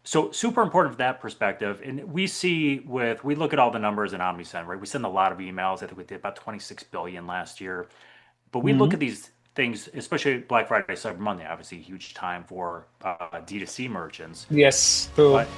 So super important from that perspective. And we look at all the numbers in Omnisend, right? We send a lot of emails. I think we did about 26 billion last year. But we look Mhm. at these things, especially Black Friday, Cyber Monday, obviously a huge time for D2C merchants. Yes, true. But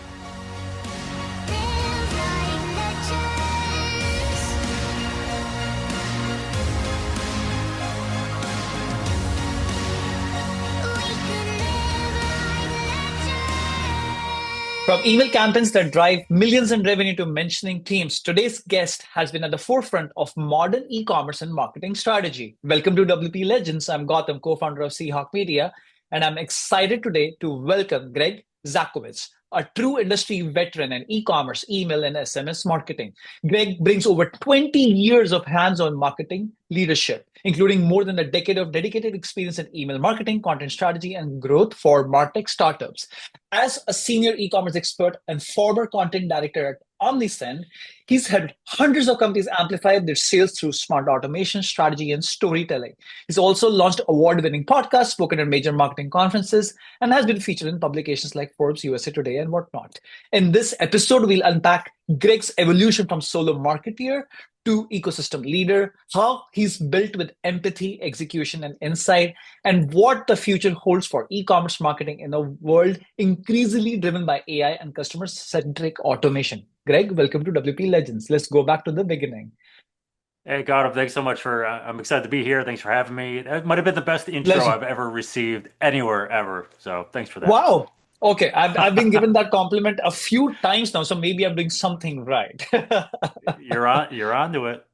From email campaigns that drive millions in revenue to mentioning themes, today's guest has been at the forefront of modern e-commerce and marketing strategy. Welcome to WP Legends. I'm Gautam, co-founder of Seahawk Media, and I'm excited today to welcome Greg Zakowitz, a true industry veteran in e-commerce, email, and SMS marketing. Greg brings over 20 years of hands-on marketing leadership, including more than a decade of dedicated experience in email marketing, content strategy, and growth for MarTech startups. As a senior e-commerce expert and former content director at Omnisend, he's helped hundreds of companies amplify their sales through smart automation, strategy, and storytelling. He's also launched award-winning podcasts, spoken at major marketing conferences, and has been featured in publications like Forbes, USA Today, and whatnot. In this episode, we'll unpack Greg's evolution from solo marketeer to ecosystem leader, how he's built with empathy, execution, and insight, and what the future holds for e-commerce marketing in a world increasingly driven by AI and customer-centric automation. Greg, welcome to WP Legends. Let's go back to the beginning. hey, Gautam, thanks so much for. I'm excited to be here. Thanks for having me. That might have been the best intro Pleasure. I've ever received anywhere ever. So thanks for that. Wow. Okay, I've been given that compliment a few times now, so maybe I'm doing something right. You're on to it.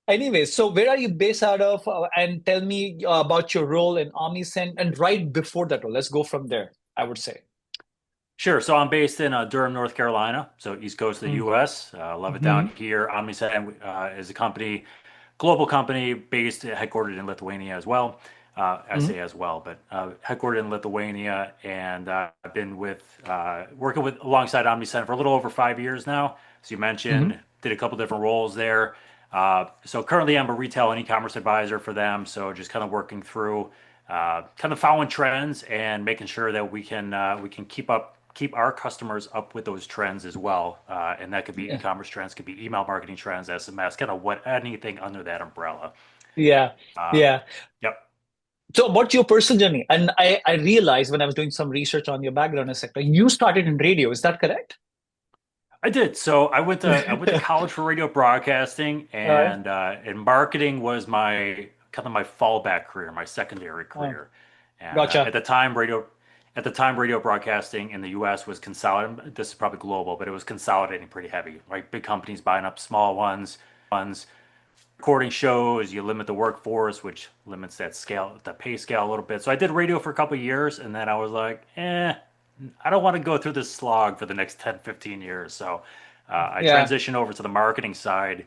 Anyway, so where are you based out of? And tell me about your role in Omnisend and right before that role. Let's go from there, I would say. Sure. So I'm based in Durham, North Carolina, so East Coast of the U.S. Love it down Mm-hmm. here. Omnisend is a company, global company based, headquartered in Lithuania as well. I say as well, but headquartered in Lithuania, and I've been working with alongside Omnisend for a little over 5 years now. As you Mm-hmm. mentioned, did a couple different roles there. So currently, I'm a retail and e-commerce advisor for them. So just kind of working through, kind of following trends and making sure that we can keep our customers up with those trends as well. And that could be Yeah. e-commerce trends, could be email marketing trends, SMS, kind of what anything under that umbrella. Yeah. Uh, Yeah. yep. So about your personal journey, and I realized when I was doing some research on your background in sector, you started in radio. Is that correct? I did. So I went to college for radio broadcasting, All right. and marketing was my kind of my fallback career, my secondary Oh, career. And gotcha. at the time radio broadcasting in the U.S. was consolidating. This is probably global, but it was consolidating pretty heavy. Right, big companies buying up small ones, recording shows. You limit the workforce, which limits that scale, the pay scale a little bit. So I did radio for a couple of years, and then I was like, I don't want to go through this slog for the next 10, 15 years. So I Yeah. transitioned over to the marketing side,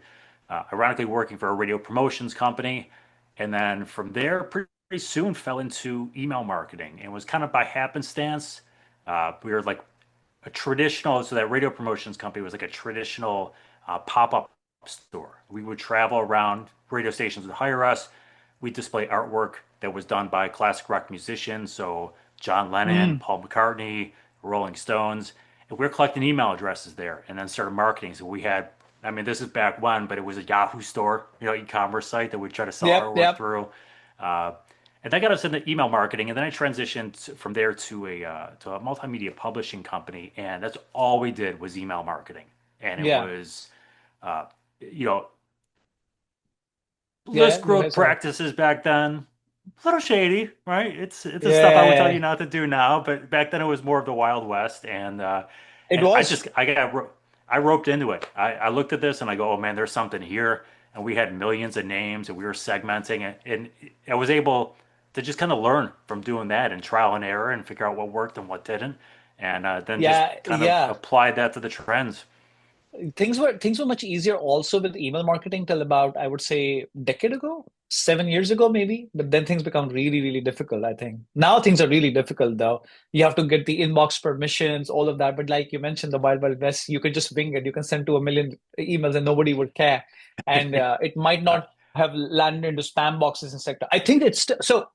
ironically working for a radio promotions company. And then from there, pretty soon fell into email marketing. And it was kind of by happenstance. We were like so that radio promotions company was like a traditional pop-up store. We would travel around, radio stations would hire us. We display artwork that was done by classic rock musicians. So John Lennon, Mm. Paul McCartney, Rolling Stones. And we were collecting email addresses there and then started marketing. So we had, I mean, this is back when, but it was a Yahoo store, e-commerce site that we try to sell Yep. artwork Yep. through. Uh, and that got us into email marketing. And then I transitioned from there to a multimedia publishing company. And that's all we did was email marketing. And it Yeah. was, uh, you know, Yeah. list Yeah. Go ahead. growth Sorry. practices back then, a little shady, right? It's the stuff I would tell you Yeah. not to do now, but back then it was more of the Wild West, It and I was. just I roped into it. I looked at this and I go, oh man, there's something here, and we had millions of names and we were segmenting it, and I was able to just kind of learn from doing that and trial and error and figure out what worked and what didn't, and then just Yeah. kind of Yeah. applied that to the trends. Things were much easier also with email marketing till about, I would say, decade ago, 7 years ago maybe. But then things become really, really difficult, I think. Now things are really difficult though. You have to get the inbox permissions, all of that. But like you mentioned, the Wild Wild West, you can just wing it. You can send to a million emails and nobody would care. And it might not have landed into spam boxes and sector. I think so.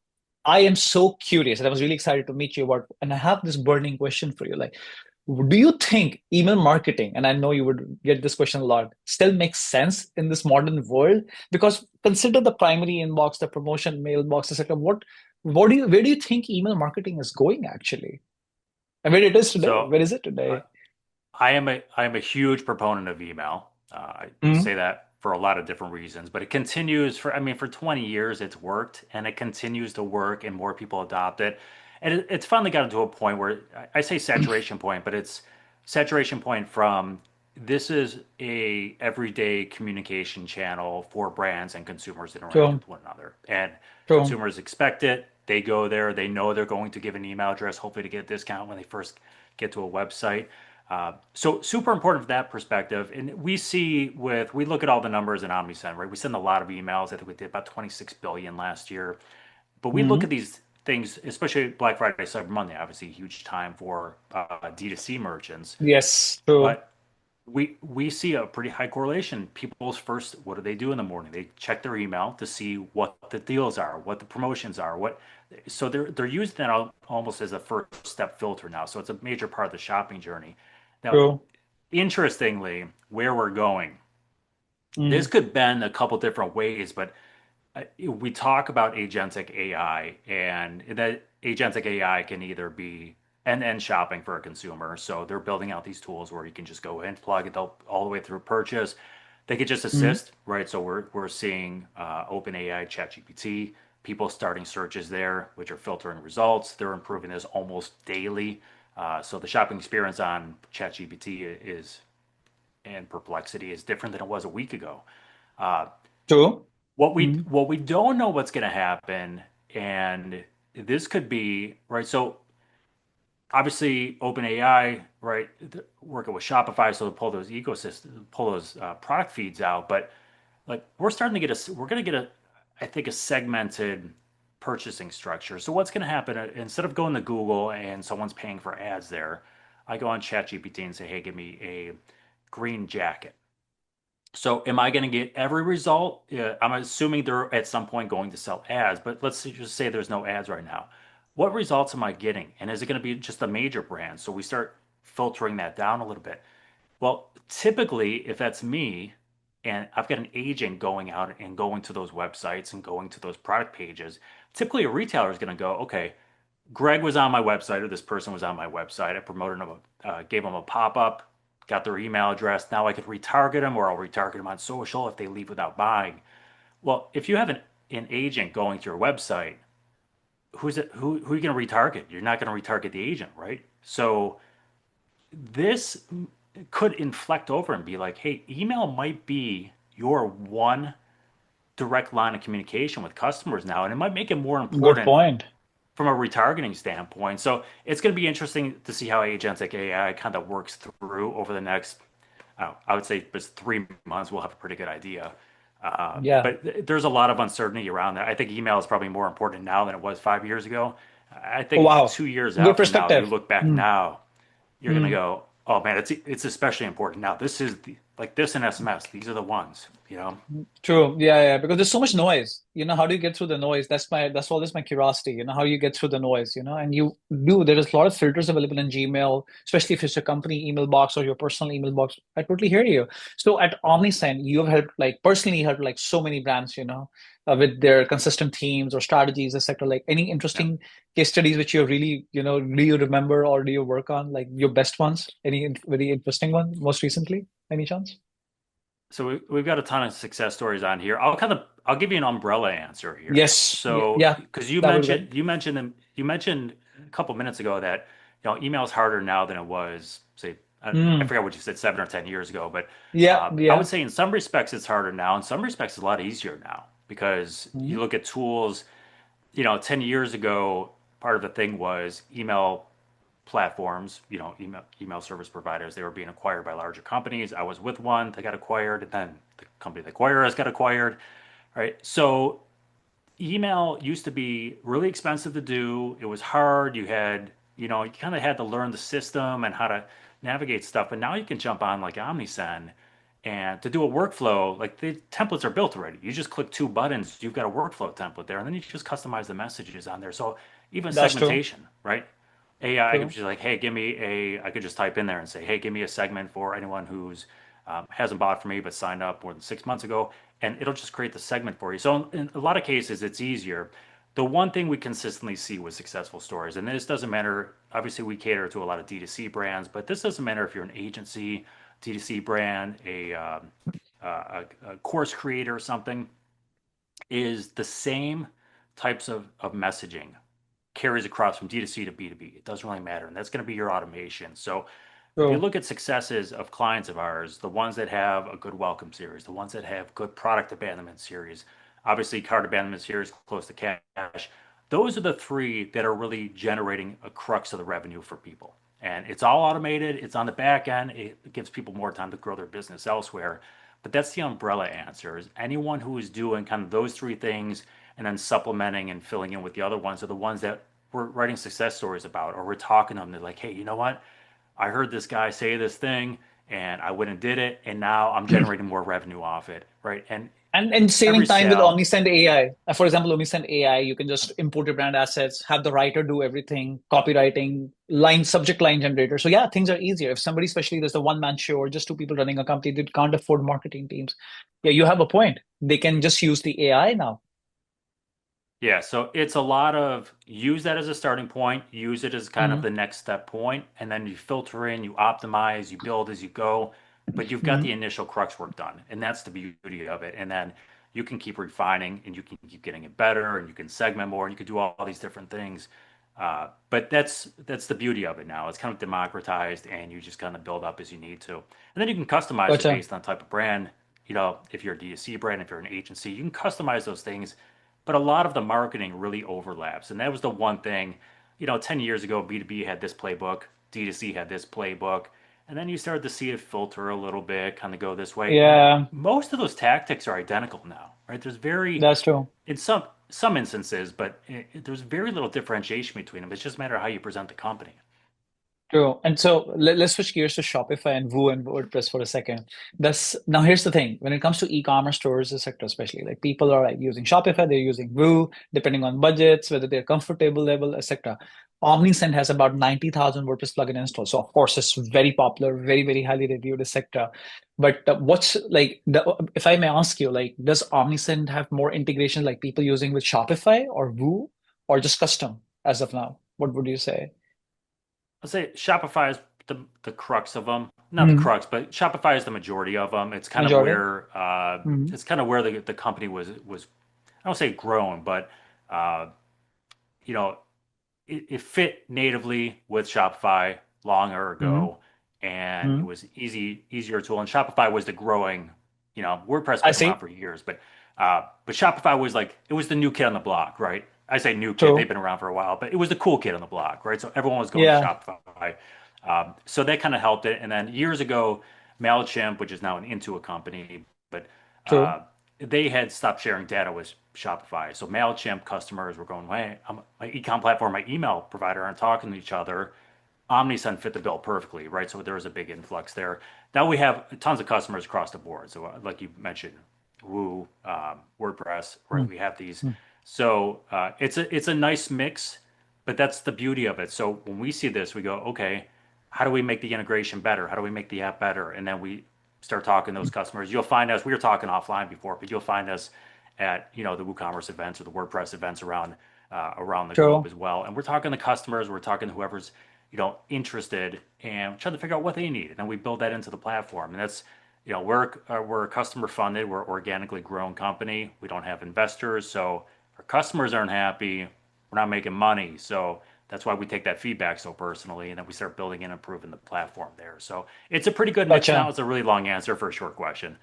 I am so curious, and I was really excited to meet you about, and I have this burning question for you. Like, Do you think email marketing, and I know you would get this question a lot, still makes sense in this modern world? Because consider the primary inbox, the promotion mailbox, etc. Where do you think email marketing is going actually? And where it is today? So Where is it I, today? I am a huge proponent of email. I Mm, say that for a lot of different reasons, but it continues for, I mean, for 20 years it's worked and it continues to work and more people adopt it. And it's finally gotten to a point where I say saturation point, but it's saturation point from this is a everyday communication channel for brands and consumers to interact true, with one another. And true, consumers expect it. They go there. They know they're going to give an email address, hopefully to get a discount when they first get to a website. So super important from that perspective. And we look at all the numbers in Omnisend, right? We send a lot of emails. I think we did about 26 billion last year. But we look mm, at these things, especially Black Friday, Cyber Monday, obviously a huge time for D2C merchants. yes, true, But we see a pretty high correlation. People's first, what do they do in the morning? They check their email to see what the deals are, what the promotions are, what. So they're using that almost as a first step filter now. So it's a major part of the shopping journey. Now, true, interestingly, where we're going, this mm, could bend a couple different ways, but we talk about agentic AI, and that agentic AI can either be end-to-end shopping for a consumer. So they're building out these tools where you can just go in, plug it all the way through purchase. They could just mm, assist, right? So we're seeing OpenAI, ChatGPT, people starting searches there, which are filtering results. They're improving this almost daily. So the shopping experience on ChatGPT is and Perplexity is different than it was a week ago. Uh, true, what we mm, what we don't know what's going to happen, and this could be right. So obviously, OpenAI, right, working with Shopify, so to pull those ecosystems, pull those product feeds out. But like we're going to get a, I think a segmented purchasing structure. So what's going to happen instead of going to Google and someone's paying for ads there, I go on ChatGPT and say, hey, give me a green jacket. So am I going to get every result? I'm assuming they're at some point going to sell ads, but let's just say there's no ads right now. What results am I getting? And is it going to be just a major brand? So we start filtering that down a little bit. Well, typically, if that's me and I've got an agent going out and going to those websites and going to those product pages, typically a retailer is going to go, okay, Greg was on my website or this person was on my website. I promoted them, gave them a pop up, got their email address. Now I could retarget them or I'll retarget them on social if they leave without buying. Well, if you have an agent going to your website, who are you going to retarget? You're not going to retarget the agent, right? So this could inflect over and be like, hey, email might be your one direct line of communication with customers now, and it might make it more good important point. from a retargeting standpoint. So it's going to be interesting to see how agentic AI kind of works through over the next, I would say, it's 3 months. We'll have a pretty good idea. Yeah. But there's a lot of uncertainty around that. I think email is probably more important now than it was 5 years ago. I Oh, think wow. 2 years Good out from now, you perspective. look back Mm, now, you're gonna mm. go, oh man, it's especially important now. This is like this and SMS. These are the ones, you know. True. Yeah, yeah. Because there's so much noise. How do you get through the noise? That's always my curiosity. How you get through the noise, and there is a lot of filters available in Gmail, especially if it's a company email box or your personal email box. I totally hear you. So at Omnisend, you have helped like personally helped like so many brands, with their consistent themes or strategies, etc. Like any Yeah. interesting case studies which you really, do you remember or do you work on? Like your best ones? Any very interesting one most recently? Any chance? So we've got a ton of success stories on here. I'll give you an umbrella answer here. Yes. Yeah, So yeah, because that would be good. you mentioned a couple minutes ago that email is harder now than it was, say, I Mm. forgot what you said, 7 or 10 years ago, but Yeah, I would yeah. say in some respects it's harder now. In some respects it's a lot easier now because Mm. you look at tools. 10 years ago, part of the thing was email platforms, email service providers, they were being acquired by larger companies. I was with one, they got acquired, and then the company that acquired us got acquired, right? So email used to be really expensive to do. It was hard. You kind of had to learn the system and how to navigate stuff. But now you can jump on like Omnisend and to do a workflow, like the templates are built already. You just click two buttons, you've got a workflow template there, and then you just customize the messages on there. So even That's true. segmentation, right? AI, I could True. just like, hey, give me I could just type in there and say, hey, give me a segment for anyone who's hasn't bought from me but signed up more than 6 months ago, and it'll just create the segment for you. So in a lot of cases, it's easier. The one thing we consistently see with successful stories, and this doesn't matter, obviously we cater to a lot of D2C brands, but this doesn't matter if you're an agency, D2C brand, a course creator or something, is the same types of messaging carries across from D2C to B2B. It doesn't really matter. And that's going to be your automation. So if you True. look at successes of clients of ours, the ones that have a good welcome series, the ones that have good product abandonment series, obviously cart abandonment series close to cash, those are the three that are really generating a crux of the revenue for people. And it's all automated, it's on the back end, it gives people more time to grow their business elsewhere. But that's the umbrella answer is anyone who is doing kind of those three things and then supplementing and filling in with the other ones are the ones that we're writing success stories about, or we're talking to them. They're like, hey, you know what? I heard this guy say this thing and I went and did it, and now I'm generating more revenue off it, right? And And every saving time with sale, Omnisend AI. For example, Omnisend AI, you can just import your brand assets, have the writer do everything, copywriting, line, subject line generator. So yeah, things are easier. If somebody, especially there's a one-man show or just two people running a company that can't afford marketing teams, yeah, you have a point. They can just use the AI now. yeah, so it's a lot of use that as a starting point, use it as kind of Mm-hmm. the next step point, and then you filter in, you optimize, you build as you go, but you've got Mm-hmm. the initial crux work done, and that's the beauty of it. And then you can keep refining, and you can keep getting it better, and you can segment more, and you can do all these different things. But that's the beauty of it now. It's kind of democratized, and you just kind of build up as you need to, and then you can customize it Gotcha. based on type of brand. You know, if you're a D2C brand, if you're an agency, you can customize those things, but a lot of the marketing really overlaps. And that was the one thing, 10 years ago, B2B had this playbook, D2C had this playbook. And then you started to see it filter a little bit, kind of go this way. And Yeah, most of those tactics are identical now, right? There's very, that's true. in some instances, but there's very little differentiation between them. It's just a matter of how you present the company. True. And so let's switch gears to Shopify and Woo and WordPress for a second. That's now here's the thing. When it comes to e-commerce stores, the sector especially, like people are like using Shopify, they're using Woo, depending on budgets, whether they're comfortable level, etc. Omnisend has about 90,000 WordPress plugin installs. So of course, it's very popular, very, very highly reviewed sector. But what's like if I may ask you, like, does Omnisend have more integration like people using with Shopify or Woo or just custom as of now? What would you say? I'll say Shopify is the crux of them. Not the Hmm. crux, but Shopify is the majority of them. Majority? Hmm. It's kind of where the company was. I don't say grown, but uh, you know, it fit natively with Shopify longer Hmm. ago, and it Hmm. was easier tool. And Shopify was the growing, WordPress I been around see. for years, but Shopify was like it was the new kid on the block, right? I say new kid; they've True. been around for a while, but it was the cool kid on the block, right? So everyone was going to Yeah, Shopify, so that kind of helped it. And then years ago, Mailchimp, which is now an Intuit company, but true. uh, they had stopped sharing data with Shopify. So Mailchimp customers were going, "Hey, my ecom platform, my email provider aren't talking to each other." Omnisend fit the bill perfectly, right? So there was a big influx there. Now we have tons of customers across the board. So like you mentioned, Woo, WordPress, right? Mm, We have these. mm. So it's a nice mix, but that's the beauty of it. So when we see this, we go, okay, how do we make the integration better? How do we make the app better? And then we start talking to those customers. You'll find us. We were talking offline before, but you'll find us at the WooCommerce events or the WordPress events around the globe True. as well. And we're talking to customers. We're talking to whoever's interested and trying to figure out what they need. And then we build that into the platform. And that's, we're customer funded. We're organically grown company. We don't have investors. So our customers aren't happy. We're not making money. So that's why we take that feedback so personally. And then we start building and improving the platform there. So it's a pretty good mix now. Gotcha. It's a really long answer for a short question.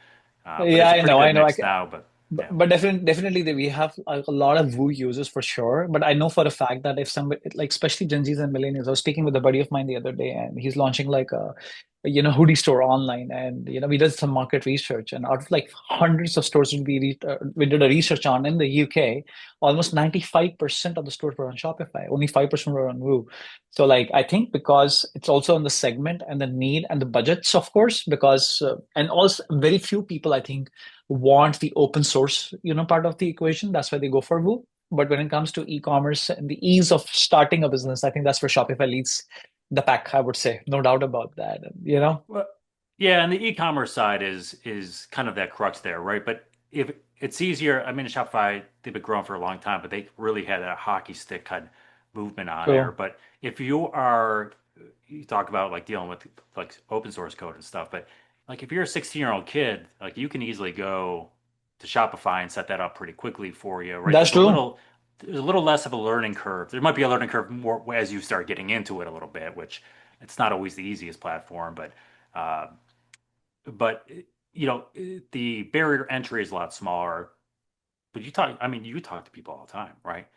But Yeah, it's a I pretty know. good I know. mix now. But But, yeah. but definitely we have a lot of Woo users for sure. But I know for a fact that if somebody like especially Gen Zs and millennials, I was speaking with a buddy of mine the other day, and he's launching like a hoodie store online, and we did some market research, and out of like hundreds of stores we did a research on in the UK, almost 95% of the stores were on Shopify, only 5% were on Woo. So like I think because it's also on the segment and the need and the budgets, of course, because and also very few people I think want the open source, part of the equation. That's why they go for Woo. But when it comes to e-commerce and the ease of starting a business, I think that's where Shopify leads the pack, I would say. No doubt about that. You know? Well, yeah, and the e-commerce side is kind of that crux there, right? But if it's easier, I mean, Shopify, they've been growing for a long time, but they really had a hockey stick kind of movement on there. True. But if you are, you talk about like dealing with like open source code and stuff, but like if you're a 16-year-old kid, like you can easily go to Shopify and set that up pretty quickly for you, right? That's true. There's a little less of a learning curve. There might be a learning curve more as you start getting into it a little bit, which it's not always the easiest platform, uh, but you know, the barrier to entry is a lot smaller. But I mean, you talk to people all the time, right?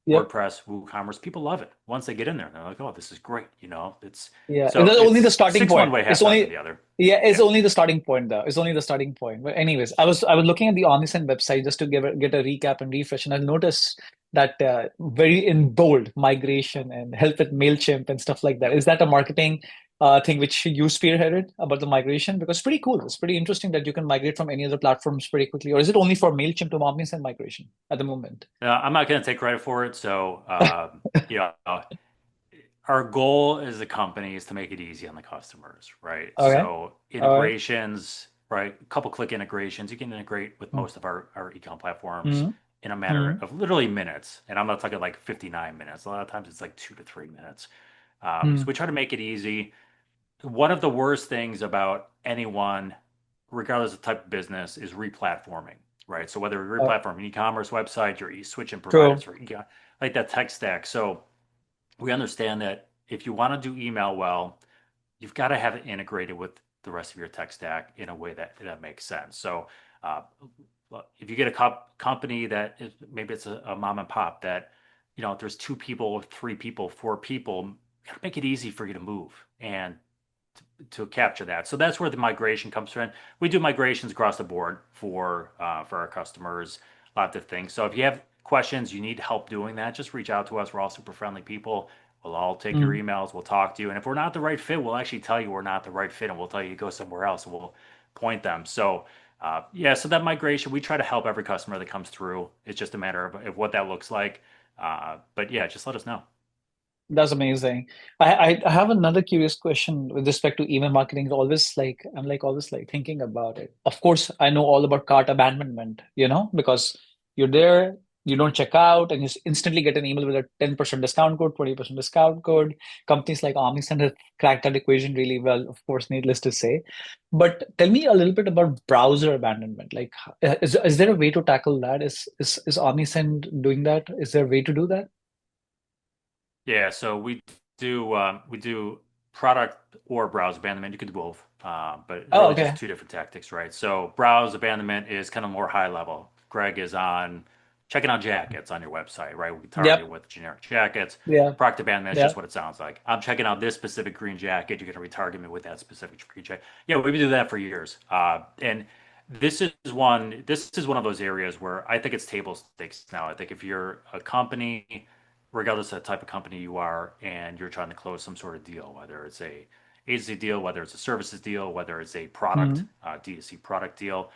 Yep. WordPress, WooCommerce, people love it. Once they get in there, they're like, "Oh, this is great." It's Yeah. so That's only the it's starting six one point. way, It's half dozen only the other. Yeah, it's Yeah, only the starting point though. It's only the starting point. But anyways, I was looking at the Omnisend website just to get a recap and refresh, and I noticed that very in bold migration and help with MailChimp and stuff like that. yep. Is that a marketing thing which you spearheaded about the migration? Because it's pretty cool. It's pretty interesting that you can migrate from any other platforms pretty quickly. Or is it only for MailChimp to Omnisend migration at the moment? I'm not going to take credit for it. So, you know, our goal as a company is to make it easy on the customers, right? Okay. So All right. integrations, right? A couple click integrations. You can integrate with most of our ecom platforms Mm-hmm. in a matter of literally minutes. And I'm not talking like 59 minutes. A lot of times it's like 2 to 3 minutes. So Mm-hmm. we try to make it easy. One of the worst things about anyone, regardless of type of business, is replatforming, right? So whether you replatform an e-commerce website, you're switching providers True. for e like that tech stack. So we understand that if you want to do email well, you've got to have it integrated with the rest of your tech stack in a way that makes sense. So uh, if you get a company that maybe it's a mom and pop that, you know, if there's 2 people, 3 people, 4 people, you got to make it easy for you to move and to capture that. So that's where the migration comes from. We do migrations across the board for our customers, lots of things. So if you have questions, you need help doing that, just reach out to us. We're all super friendly people. We'll all take your Mm. emails. We'll talk to you. And if we're not the right fit, we'll actually tell you we're not the right fit, and we'll tell you to go somewhere else, and we'll point them. So yeah, so that migration, we try to help every customer that comes through. It's just a matter of what that looks like. But yeah, just let us know. That's amazing. I have another curious question with respect to email marketing. I'm like always like thinking about it. Of course, I know all about cart abandonment, because you're there, you don't check out, and you instantly get an email with a 10% discount code, 20% discount code. Companies like Omnisend have cracked that equation really well, of course, needless to say. But tell me a little bit about browser abandonment. Like, is there a way to tackle that? Is Omnisend doing that? Is there a way to do that? Yeah, so we do product or browse abandonment. You could do both, but Oh, really just okay. two different tactics, right? So browse abandonment is kind of more high level. Greg is on checking out jackets on your website, right? We target Yep. with generic jackets. Yeah. Product abandonment is Yeah. just what it sounds like. I'm checking out this specific green jacket. You're going to retarget me with that specific green jacket. Yeah, we've been doing that for years. And this is one of those areas where I think it's table stakes now. I think if you're a company, regardless of the type of company you are, and you're trying to close some sort of deal, whether it's a agency deal, whether it's a services deal, whether it's a product, Mhm. D2C product deal,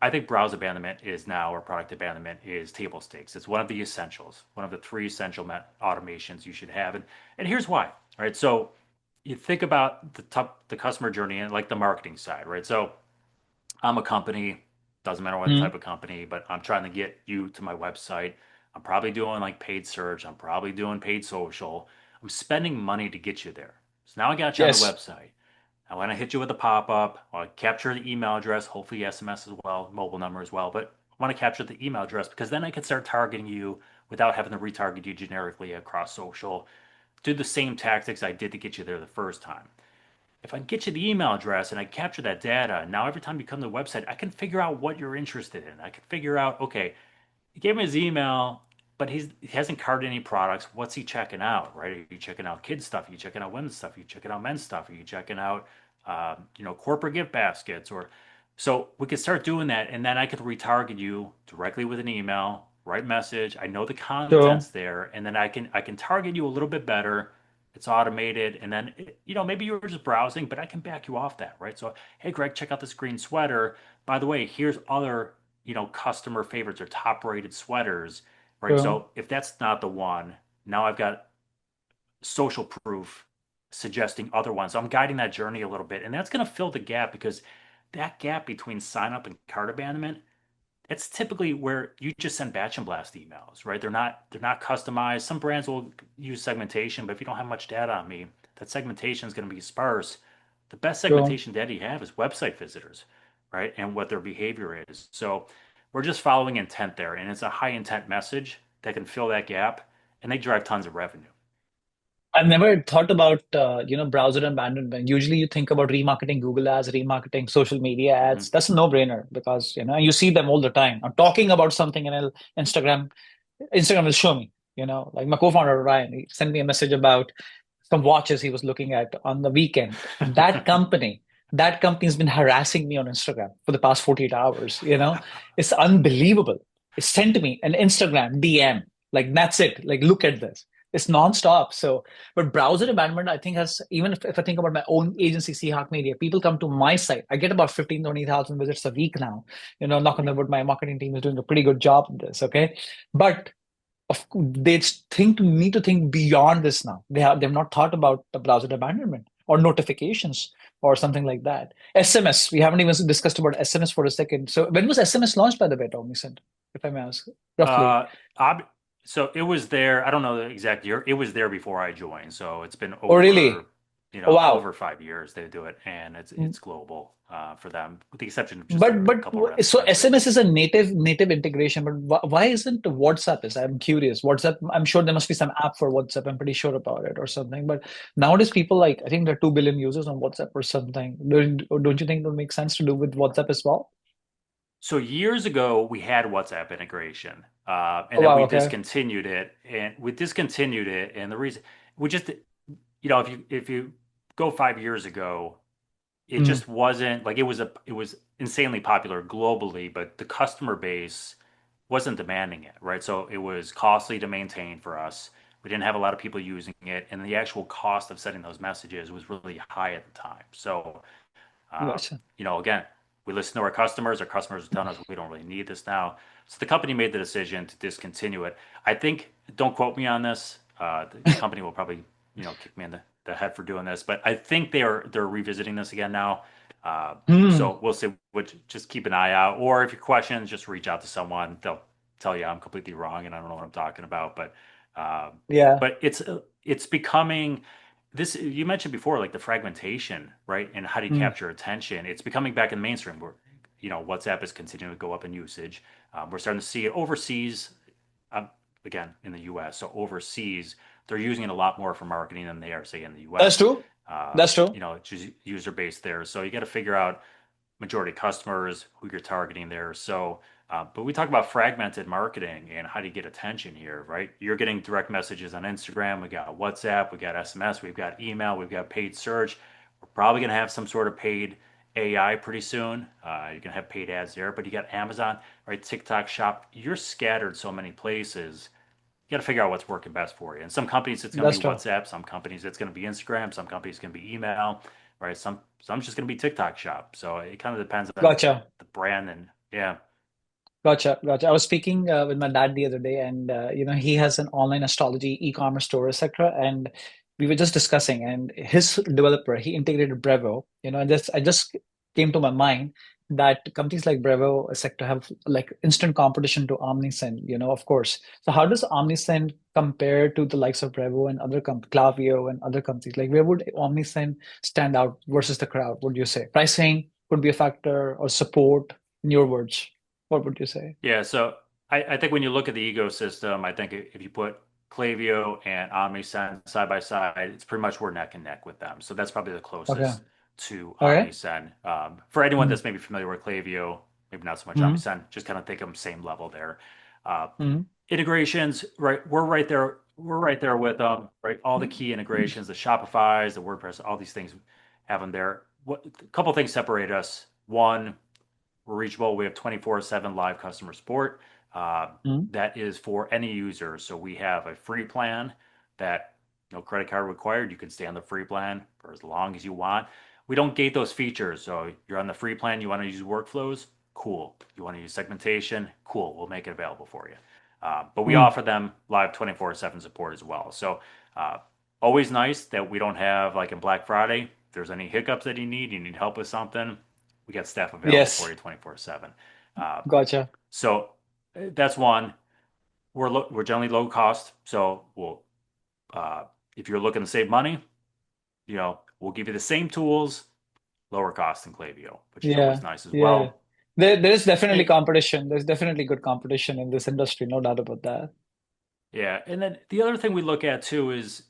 I think browse abandonment is now, or product abandonment is table stakes. It's one of the essentials, one of the three essential automations you should have. And here's why, right? So you think about the customer journey and like the marketing side, right? So I'm a company, doesn't matter what type Mhm. of company, but I'm trying to get you to my website. I'm probably doing like paid search. I'm probably doing paid social. I'm spending money to get you there. So now I got you on the Yes. website. I want to hit you with a pop up. I want to capture the email address, hopefully SMS as well, mobile number as well. But I want to capture the email address because then I can start targeting you without having to retarget you generically across social. Do the same tactics I did to get you there the first time. If I get you the email address and I capture that data, now every time you come to the website, I can figure out what you're interested in. I can figure out, okay, he gave me his email, but he hasn't carved any products. What's he checking out, right? Are you checking out kids stuff? Are you checking out women's stuff? Are you checking out men's stuff? Are you checking out, corporate gift baskets? Or so we could start doing that, and then I could retarget you directly with an email, right message. I know the So content's there, and then I can target you a little bit better. It's automated, and then maybe you were just browsing, but I can back you off that, right? So, hey, Greg, check out this green sweater. By the way, here's other customer favorites or top rated sweaters, right? True. So if that's not the one, now I've got social proof suggesting other ones. So I'm guiding that journey a little bit, and that's going to fill the gap because that gap between sign up and cart abandonment, it's typically where you just send batch and blast emails, right? They're not customized. Some brands will use segmentation, but if you don't have much data on me, that segmentation is going to be sparse. The best True. segmentation data you have is website visitors, right? And what their behavior is. So we're just following intent there, and it's a high intent message that can fill that gap, and they drive tons of revenue. I've never thought about browser abandonment. Usually, you think about remarketing Google ads, remarketing social media Hmm. ads. That's a no-brainer because you see them all the time. I'm talking about something, and Instagram Instagram will show me. Like my co-founder Ryan, he sent me a message about some watches he was looking at on the weekend. That company's been harassing me on Instagram for the past 48 hours. It's unbelievable. It sent me an Instagram DM. Like that's it. Like look at this. It's nonstop. So, but browser abandonment, I think has even if I think about my own agency, Seahawk Media, people come to my site. I get about 15, 20,000 visits a week now. Knock on the wood, my marketing team is doing a pretty good job of this. Okay. But they need to think beyond this now. They've not thought about the browser abandonment or notifications or something like that. SMS, we haven't even discussed about SMS for a second. So when was SMS launched, by the way, Omnisend, if I may ask, roughly? Uh, ob so it was there. I don't know the exact year. It was there before I joined. So it's been Oh, really? over, Oh, wow. over 5 years they do it, and it's global for them, with the exception of just But a couple of so SMS residents. is a native integration, but why isn't WhatsApp is? I'm curious. WhatsApp, I'm sure there must be some app for WhatsApp. I'm pretty sure about it or something. But nowadays, people like I think there are 2 billion users on WhatsApp or something. Don't you think it would make sense to do with WhatsApp as well? So years ago, we had WhatsApp integration, and Oh then wow, we okay. discontinued it. And we discontinued it, and the reason we just, if you go 5 years ago, it Mm, just wasn't like it was insanely popular globally, but the customer base wasn't demanding it, right? So it was costly to maintain for us. We didn't have a lot of people using it, and the actual cost of sending those messages was really high at the time. So gotcha. again, we listen to our customers. Our customers are telling us we don't really need this now. So the company made the decision to discontinue it. I think, don't quote me on this. The company will probably, kick me in the head for doing this, but I think they're revisiting this again now. Hmm. So we'll see. Just keep an eye out, or if you questions, just reach out to someone. They'll tell you I'm completely wrong and I don't know what I'm talking about. Um, Yeah, but it's becoming this. You mentioned before, like the fragmentation, right? And how do you mm, capture attention? It's becoming back in mainstream where WhatsApp is continuing to go up in usage. We're starting to see it overseas, um, again in the U.S. So overseas, they're using it a lot more for marketing than they are, say, in the that's U.S. true. That's true. It's just user base there. So you got to figure out majority customers, who you're targeting there. So, but we talk about fragmented marketing and how do you get attention here, right? You're getting direct messages on Instagram. We got WhatsApp, we got SMS, we've got email, we've got paid search. We're probably going to have some sort of paid AI pretty soon. You're going to have paid ads there, but you got Amazon, right? TikTok Shop. You're scattered so many places. You got to figure out what's working best for you. And some companies it's going to That's be true. WhatsApp, some companies it's going to be Instagram, some companies it's going to be email, right? Some's just going to be TikTok Shop. So it kind of depends on Gotcha. the brand and yeah. Gotcha, gotcha. I was speaking with my dad the other day, and he has an online astrology e-commerce store, etc. And we were just discussing, and his developer he integrated Brevo. And I just came to my mind that companies like Brevo, etc., have like instant competition to Omnisend. Of course. So how does Omnisend compare to the likes of Brevo and other Klaviyo and other companies? Like where would Omnisend stand out versus the crowd? Would you say pricing could be a factor or support? In your words. What would you say? Yeah, so I think when you look at the ecosystem, I think if you put Klaviyo and Omnisend side by side, it's pretty much we're neck and neck with them. So that's probably the Okay. closest to Okay. Omnisend. For anyone Mm, that's maybe familiar with Klaviyo, maybe not so much mm, Omnisend, just kind of think of them same level there. Uh, mm, integrations, right? We're right there. We're right there with them, right? All the key integrations, the Shopify's, the WordPress, all these things have them there. A couple things separate us. One, we're reachable. We have 24/7 live customer support. Uh, mm. that is for any user. So we have a free plan that no credit card required. You can stay on the free plan for as long as you want. We don't gate those features. So you're on the free plan, you want to use workflows, cool. You want to use segmentation, cool. We'll make it available for you. But we Mm. offer them live 24/7 support as well. So uh, always nice that we don't have like in Black Friday. If there's any hiccups that you need help with something, we got staff available for Yes, you 24/7. Uh, gotcha. so that's one. We're generally low cost, so uh, if you're looking to save money, we'll give you the same tools, lower cost than Klaviyo, which is Yeah, always nice as yeah. well. There is definitely And competition. There's definitely good competition in this industry, no doubt about that. yeah, and then the other thing we look at too is,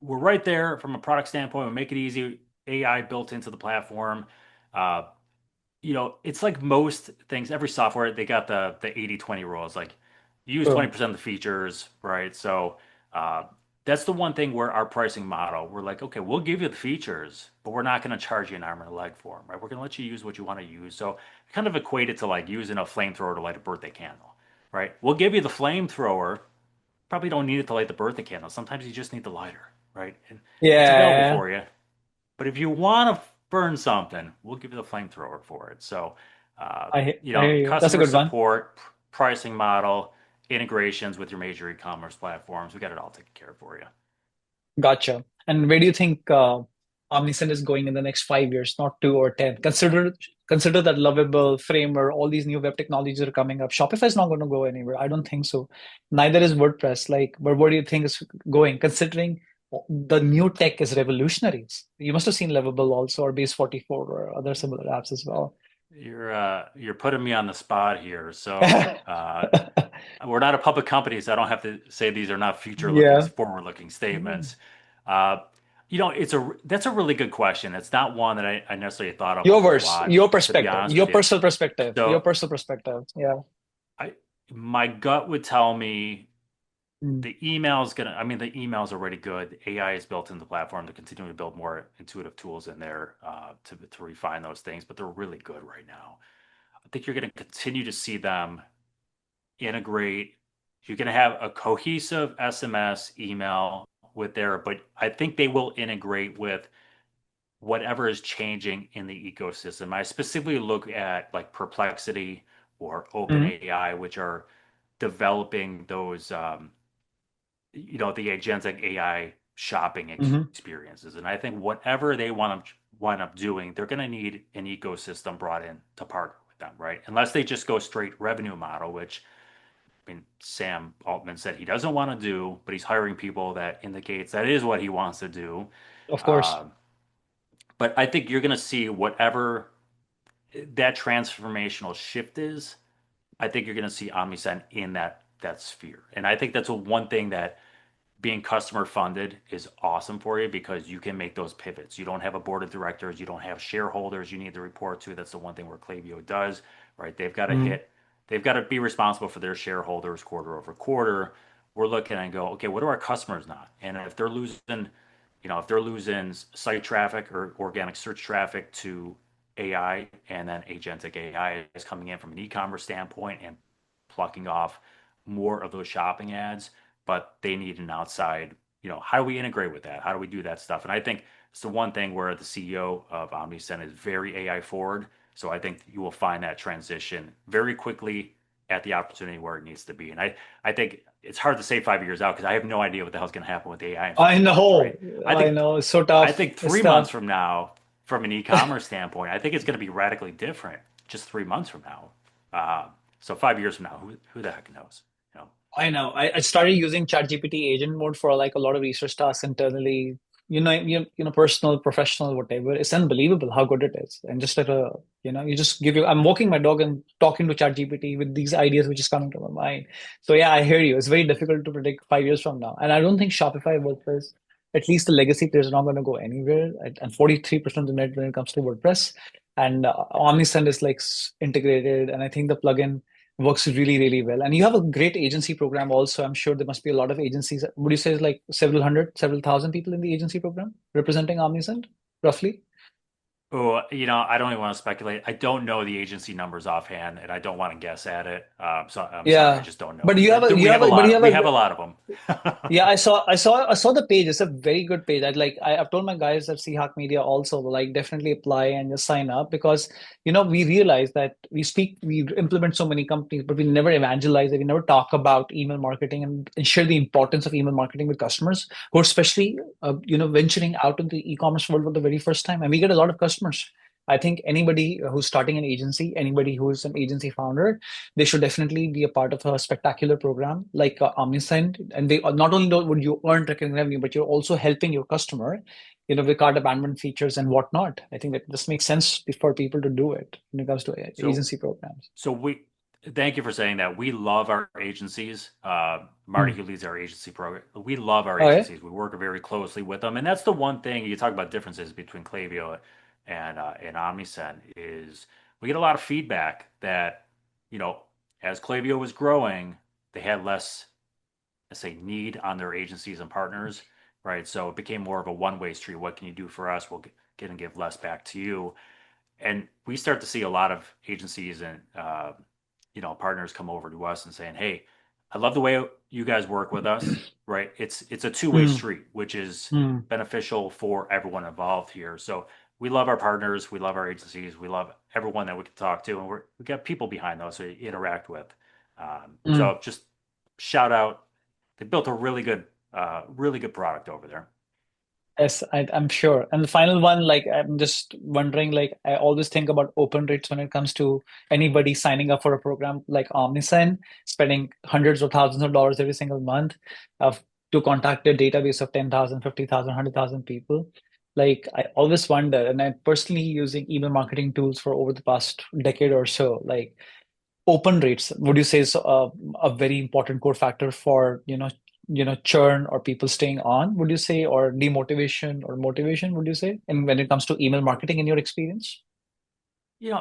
we're right there from a product standpoint. We make it easy, AI built into the platform. Uh, it's like most things, every software, they got the 80/20 rules. Like you use True. 20% of the features, right? So uh, that's the one thing where our pricing model, we're like, okay, we'll give you the features, but we're not going to charge you an arm and a leg for them, right? We're going to let you use what you want to use. So kind of equate it to like using a flamethrower to light a birthday candle, right? We'll give you the flamethrower. Probably don't need it to light the birthday candle. Sometimes you just need the lighter, right? And it's available Yeah, for you. But if you want to burn something, we'll give you the flamethrower for it. So, I hear you. That's a customer good one. support, pricing model, integrations with your major e-commerce platforms, we got it all taken care of for you. Gotcha. And where do you think Omnisend is going in the next 5 years, not 2 or 10? Consider that lovable framer, all these new web technologies are coming up. Shopify is not going to go anywhere. I don't think so. Neither is WordPress. Like, but what do you think is going? Considering the new tech is revolutionary. You must have seen Lovable also, or Base 44, or other similar apps as well. You're putting me on the spot here. So, we're not a public company, so I don't have to say these are not future-looking, Yeah. forward-looking statements. Uh, that's a really good question. It's not one that I necessarily thought of a Your whole words, lot, your to be perspective, honest your with you. personal perspective, your So personal perspective. Yeah. I my gut would tell me Mm. the email's gonna, I mean, the email's already good. AI is built into the platform. They're continuing to build more intuitive tools in there to refine those things, but they're really good right now. I think you're gonna continue to see them integrate. You're gonna have a cohesive SMS email with there, but I think they will integrate with whatever is changing in the ecosystem. I specifically look at like Perplexity or Mhm. OpenAI, which are developing those, the agentic AI shopping Mhm. experiences. And I think whatever they want to wind up doing, they're going to need an ecosystem brought in to partner with them, right? Unless they just go straight revenue model, which I mean, Sam Altman said he doesn't want to do, but he's hiring people that indicates that is what he wants to do. Of course. Uh, but I think you're going to see whatever that transformational shift is. I think you're going to see Omnisend in that sphere, and I think that's one thing that being customer funded is awesome for you because you can make those pivots. You don't have a board of directors, you don't have shareholders you need to report to. That's the one thing where Klaviyo does, right? Mhm. They've got to be responsible for their shareholders quarter over quarter. We're looking and go, okay, what do our customers not? And if they're losing site traffic or organic search traffic to AI, and then agentic AI is coming in from an e-commerce standpoint and plucking off more of those shopping ads, but they need an outside, how do we integrate with that? How do we do that stuff? And I think it's the one thing where the CEO of Omnisend is very AI forward. So I think you will find that transition very quickly at the opportunity where it needs to be. And I think it's hard to say 5 years out because I have no idea what the hell's going to happen with AI in I 5 years, know. right? I know. It's so I tough. think It's 3 months tough. from now, from an e-commerce standpoint, I think it's going to be radically different just 3 months from now. So 5 years from now, who the heck knows? You know? I know. I started using ChatGPT agent mode for like a lot of research tasks internally. Personal, professional, whatever. It's unbelievable how good it is. And just like you just give you. I'm walking my dog and talking to ChatGPT with these ideas which is coming to my mind. So yeah, I hear you. It's very difficult to predict 5 years from now. And I don't think Shopify, WordPress, at least the legacy players are not going to go anywhere. And 43% of the net when it comes to WordPress. And Omnisend is like integrated, and I think the plugin works really, really well. And you have a great agency program also. I'm sure there must be a lot of agencies. Would you say like several hundred, several thousand people in the agency program representing Omnisend, roughly? Oh, I don't even want to speculate. I don't know the agency numbers offhand, and I don't want to guess at it. So I'm sorry, I Yeah, just don't know but it. you have a We you have have a a but you lot. have We a have a lot of them. Yeah, I saw the page. It's a very good page. I've told my guys at Seahawk Media also, like, definitely apply and just sign up, because we realize that we implement so many companies, but we never evangelize it. We never talk about email marketing and share the importance of email marketing with customers who are especially venturing out into the e-commerce world for the very first time. And we get a lot of customers. I think anybody who's starting an agency, anybody who's an agency founder, they should definitely be a part of a spectacular program like Omnisend. And they not only would you earn recurring revenue, but you're also helping your customer, with cart abandonment features and whatnot. I think that this makes sense for people to do it when it comes to So, agency programs. so we thank you for saying that. We love our agencies. Marty, Hmm. who leads our agency program, we love our Oh, yeah. agencies. We work very closely with them, and that's the one thing you talk about differences between Klaviyo and Omnisend is we get a lot of feedback that you know as Klaviyo was growing, they had less, let's say, need on their agencies and partners, right? So it became more of a one-way street. What can you do for us? We'll get and give less back to you. And we start to see a lot of agencies and partners come over to us and saying, "Hey, I love the way you guys work with us." Right? It's a two-way Hmm. street, which is Hmm. beneficial for everyone involved here. So we love our partners, we love our agencies, we love everyone that we can talk to, and we got people behind those we interact with. Hmm. So just shout out, they built a really good product over there. Yes, I'm sure. And the final one, like, I'm just wondering, like, I always think about open rates when it comes to anybody signing up for a program like Omnisend, spending hundreds of thousands of dollars every single month of to contact a database of 10,000, 50,000, 100,000 people. Like, I always wonder, and I'm personally using email marketing tools for over the past decade or so. Like, open rates, would you say is a very important core factor for churn or people staying on, would you say, or demotivation or motivation, would you say, and when it comes to email marketing in your experience?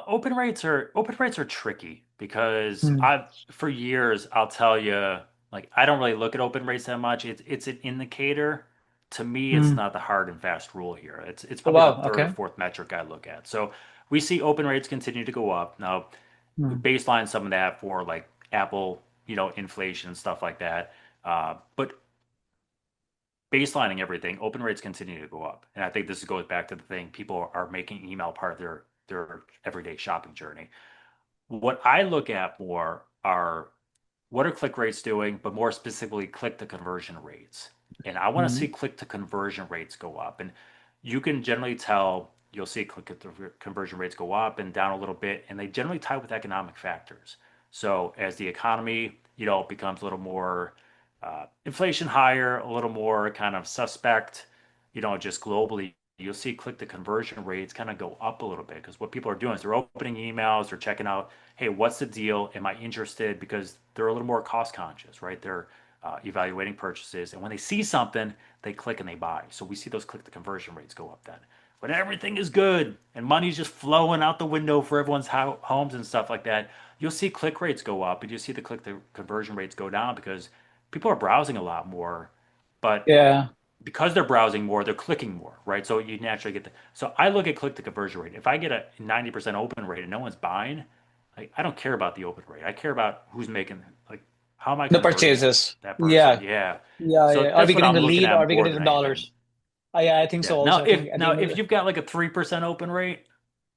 Open rates are tricky because Hmm. I've for years I'll tell you, like, I don't really look at open rates that much. It's an indicator. To me, it's Hmm. not the hard and fast rule here. It's Oh, probably the wow. third or Okay. fourth metric I look at. So we see open rates continue to go up. Now we Hmm. baseline some of that for like Apple, inflation and stuff like that. But baselining everything, open rates continue to go up. And I think this goes back to the thing people are making email part of their everyday shopping journey. What I look at more are what are click rates doing, but more specifically, click to conversion rates. And I want to Hmm. see click to conversion rates go up. And you can generally tell you'll see click to conversion rates go up and down a little bit, and they generally tie with economic factors. So as the economy, becomes a little more inflation higher, a little more kind of suspect, just globally, you'll see click to conversion rates kind of go up a little bit because what people are doing is they're opening emails, they're checking out, hey, what's the deal? Am I interested? Because they're a little more cost conscious, right? They're evaluating purchases. And when they see something, they click and they buy. So we see those click to conversion rates go up then. When everything is good and money's just flowing out the window for everyone's homes and stuff like that, you'll see click rates go up and you'll see the click to conversion rates go down because people are browsing a lot more. But Yeah. because they're browsing more, they're clicking more, right? So you naturally get the. So I look at click to conversion rate. If I get a 90% open rate and no one's buying, like, I don't care about the open rate. I care about who's making, like, how am I The converting purchases. that person? Yeah. Yeah. Yeah, So yeah. Are we that's what getting I'm the looking lead? Are at we more getting than the anything. dollars? Yeah, I think so Yeah. also. Now I think if at the now end of if the you've got like a 3% open rate,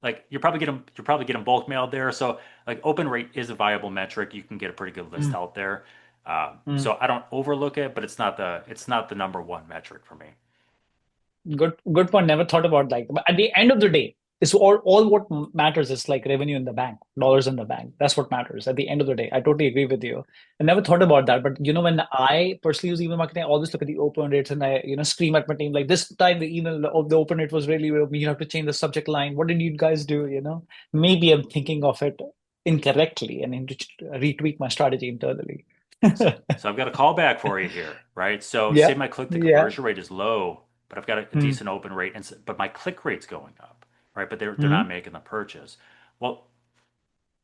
like you're probably getting bulk mailed there. So like open rate is a viable metric. You can get a pretty good list Mm, out there. mm. So I don't overlook it, but it's not the number one metric for me. Good point. Never thought about like. But at the end of the day, it's all what matters is like revenue in the bank, dollars in the bank. That's what matters at the end of the day. I totally agree with you. I never thought about that, but when I personally use email marketing, I always look at the open rates and I scream at my team like, this time the email of the open rate was really low. You have to change the subject line. What did you guys do? Maybe I'm thinking of it incorrectly and I need to retweak my strategy internally. So I've got a callback for you here, right? So say Yeah, my click to yeah. conversion rate is low, but I've got a Hmm. decent open rate, but my click rate's going up, right? But they're Hmm. not making the purchase. Well,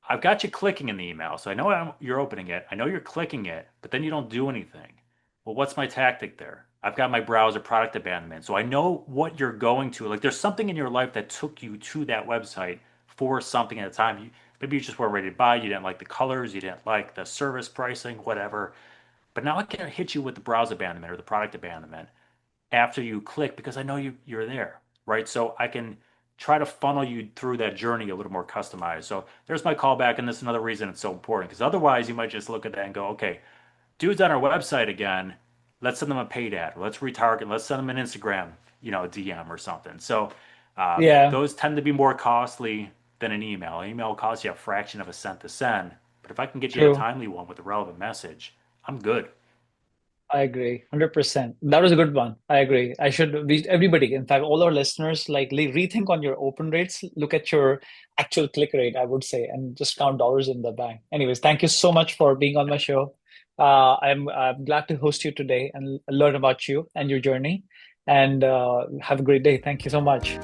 I've got you clicking in the email, so I know you're opening it. I know you're clicking it, but then you don't do anything. Well, what's my tactic there? I've got my browser product abandonment. So I know what you're going to. Like there's something in your life that took you to that website for something at a time. Maybe you just weren't ready to buy. You didn't like the colors. You didn't like the service pricing, whatever. But now I can hit you with the browse abandonment or the product abandonment after you click because I know you're there, right? So I can try to funnel you through that journey a little more customized. So there's my callback, and this is another reason it's so important because otherwise you might just look at that and go, okay, dude's on our website again. Let's send them a paid ad. Let's retarget. Let's send them an Instagram, DM or something. So Yeah, those tend to be more costly than an email. An email costs you a fraction of a cent to send, but if I can get you a true. timely one with a relevant message, I'm good. I agree, 100%. That was a good one. I agree. I should be everybody, in fact, all our listeners, like rethink on your open rates, look at your actual click rate, I would say, and just count dollars in the bank. Anyways, thank you so much for being on my show. I'm glad to host you today and learn about you and your journey. And have a great day. Thank you so much.